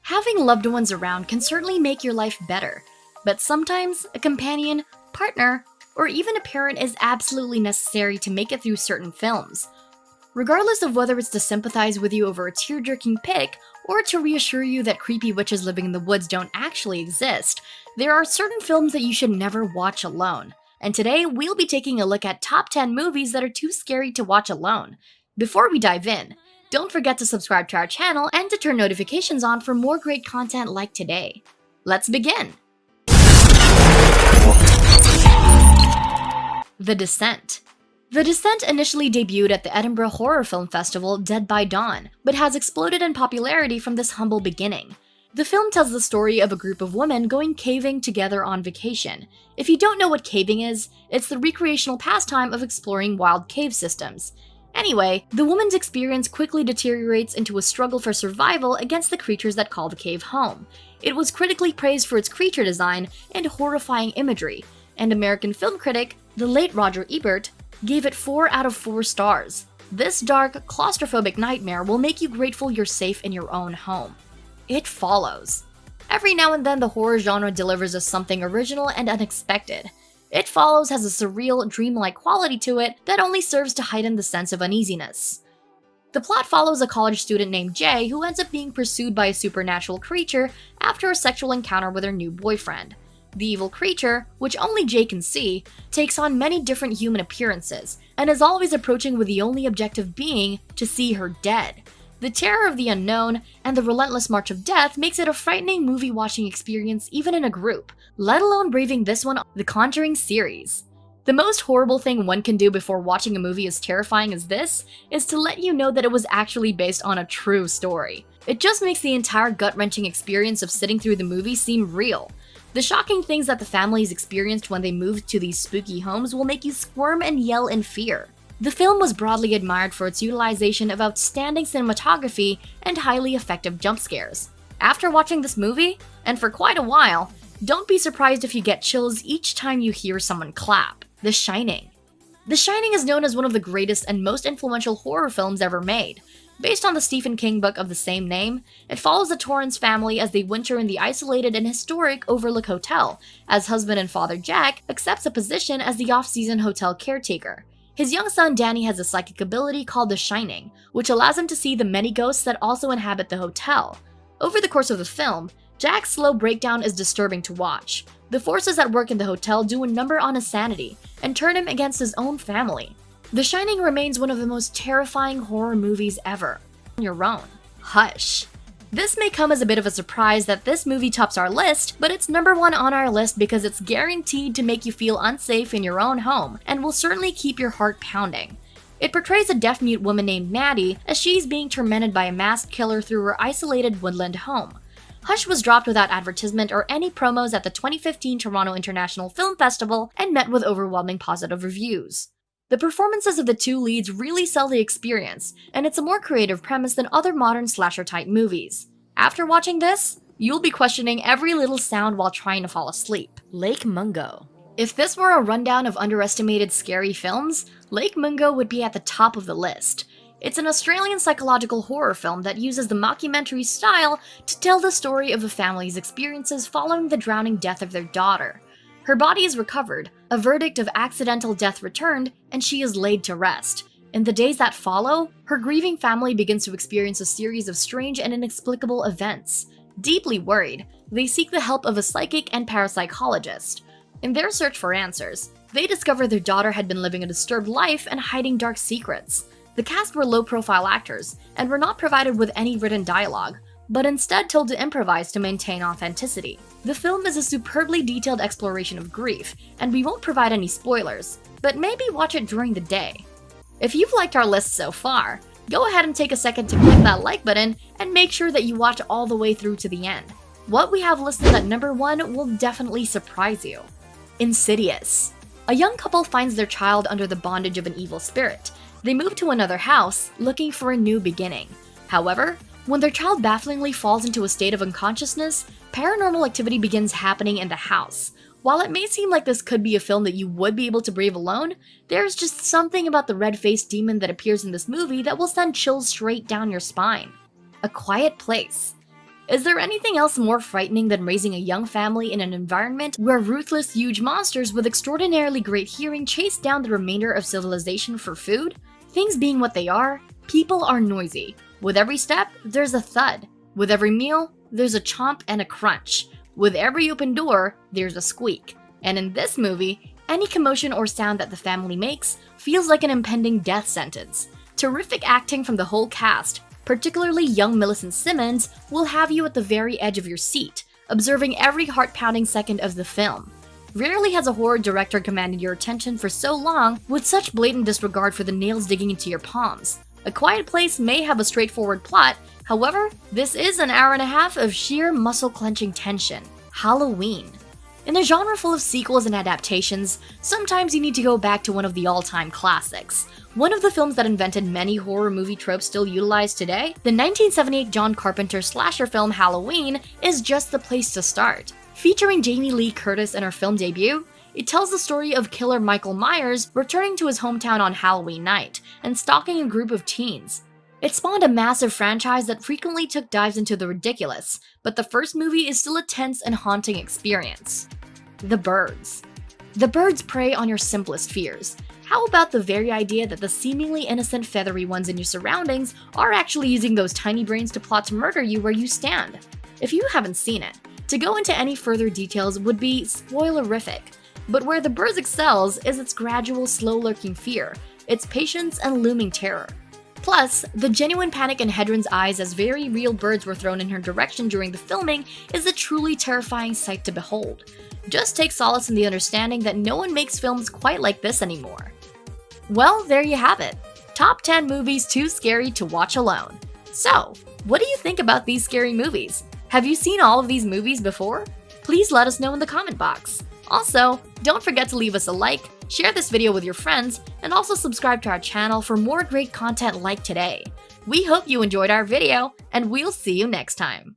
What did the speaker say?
Having loved ones around can certainly make your life better, but sometimes a companion, partner, or even a parent is absolutely necessary to make it through certain films. Regardless of whether it's to sympathize with you over a tear-jerking pic or to reassure you that creepy witches living in the woods don't actually exist, there are certain films that you should never watch alone. And today, we'll be taking a look at top 10 movies that are too scary to watch alone. Before we dive in, don't forget to subscribe to our channel and to turn notifications on for more great content like today. Let's begin! The Descent. The Descent initially debuted at the Edinburgh Horror Film Festival Dead by Dawn, but has exploded in popularity from this humble beginning. The film tells the story of a group of women going caving together on vacation. If you don't know what caving is, it's the recreational pastime of exploring wild cave systems. Anyway, the woman's experience quickly deteriorates into a struggle for survival against the creatures that call the cave home. It was critically praised for its creature design and horrifying imagery, and American film critic, the late Roger Ebert, gave it 4 out of 4 stars. This dark, claustrophobic nightmare will make you grateful you're safe in your own home. It Follows. Every now and then the horror genre delivers us something original and unexpected. It Follows has a surreal, dreamlike quality to it that only serves to heighten the sense of uneasiness. The plot follows a college student named Jay who ends up being pursued by a supernatural creature after a sexual encounter with her new boyfriend. The evil creature, which only Jay can see, takes on many different human appearances, and is always approaching with the only objective being to see her dead. The terror of the unknown and the relentless march of death makes it a frightening movie-watching experience even in a group, let alone braving this one, the Conjuring series. The most horrible thing one can do before watching a movie as terrifying as this is to let you know that it was actually based on a true story. It just makes the entire gut-wrenching experience of sitting through the movie seem real. The shocking things that the families experienced when they moved to these spooky homes will make you squirm and yell in fear. The film was broadly admired for its utilization of outstanding cinematography and highly effective jump scares. After watching this movie, and for quite a while, don't be surprised if you get chills each time you hear someone clap. The Shining. The Shining is known as one of the greatest and most influential horror films ever made. Based on the Stephen King book of the same name, it follows the Torrance family as they winter in the isolated and historic Overlook Hotel, as husband and father Jack accepts a position as the off-season hotel caretaker. His young son Danny has a psychic ability called the Shining, which allows him to see the many ghosts that also inhabit the hotel. Over the course of the film, Jack's slow breakdown is disturbing to watch. The forces at work in the hotel do a number on his sanity and turn him against his own family. The Shining remains one of the most terrifying horror movies ever. On your own. Hush. This may come as a bit of a surprise that this movie tops our list, but it's number 1 on our list because it's guaranteed to make you feel unsafe in your own home and will certainly keep your heart pounding. It portrays a deaf-mute woman named Maddie as she's being tormented by a masked killer through her isolated woodland home. Hush was dropped without advertisement or any promos at the 2015 Toronto International Film Festival and met with overwhelming positive reviews. The performances of the two leads really sell the experience, and it's a more creative premise than other modern slasher-type movies. After watching this, you'll be questioning every little sound while trying to fall asleep. Lake Mungo. If this were a rundown of underestimated scary films, Lake Mungo would be at the top of the list. It's an Australian psychological horror film that uses the mockumentary style to tell the story of a family's experiences following the drowning death of their daughter. Her body is recovered, a verdict of accidental death returned, and she is laid to rest. In the days that follow, her grieving family begins to experience a series of strange and inexplicable events. Deeply worried, they seek the help of a psychic and parapsychologist. In their search for answers, they discover their daughter had been living a disturbed life and hiding dark secrets. The cast were low-profile actors and were not provided with any written dialogue, but instead told to improvise to maintain authenticity. The film is a superbly detailed exploration of grief, and we won't provide any spoilers, but maybe watch it during the day. If you've liked our list so far, go ahead and take a second to click that like button and make sure that you watch all the way through to the end. What we have listed at number 1 will definitely surprise you. Insidious. A young couple finds their child under the bondage of an evil spirit. They move to another house, looking for a new beginning. However, when their child bafflingly falls into a state of unconsciousness, paranormal activity begins happening in the house. While it may seem like this could be a film that you would be able to brave alone, there's just something about the red-faced demon that appears in this movie that will send chills straight down your spine. A Quiet Place. Is there anything else more frightening than raising a young family in an environment where ruthless, huge monsters with extraordinarily great hearing chase down the remainder of civilization for food? Things being what they are, people are noisy. With every step, there's a thud. With every meal, there's a chomp and a crunch. With every open door, there's a squeak. And in this movie, any commotion or sound that the family makes feels like an impending death sentence. Terrific acting from the whole cast, particularly young Millicent Simmons, will have you at the very edge of your seat, observing every heart-pounding second of the film. Rarely has a horror director commanded your attention for so long with such blatant disregard for the nails digging into your palms. A Quiet Place may have a straightforward plot, however, this is an hour and a half of sheer muscle-clenching tension. Halloween. In a genre full of sequels and adaptations, sometimes you need to go back to one of the all-time classics. One of the films that invented many horror movie tropes still utilized today, the 1978 John Carpenter slasher film Halloween, is just the place to start. Featuring Jamie Lee Curtis in her film debut, it tells the story of killer Michael Myers returning to his hometown on Halloween night and stalking a group of teens. It spawned a massive franchise that frequently took dives into the ridiculous, but the first movie is still a tense and haunting experience. The Birds. The birds prey on your simplest fears. How about the very idea that the seemingly innocent feathery ones in your surroundings are actually using those tiny brains to plot to murder you where you stand? If you haven't seen it, to go into any further details would be spoilerific, but where The Birds excels is its gradual, slow-lurking fear, its patience and looming terror. Plus, the genuine panic in Hedren's eyes as very real birds were thrown in her direction during the filming is a truly terrifying sight to behold. Just take solace in the understanding that no one makes films quite like this anymore. Well, there you have it. Top 10 movies too scary to watch alone. So, what do you think about these scary movies? Have you seen all of these movies before? Please let us know in the comment box. Also, don't forget to leave us a like, share this video with your friends, and also subscribe to our channel for more great content like today. We hope you enjoyed our video, and we'll see you next time.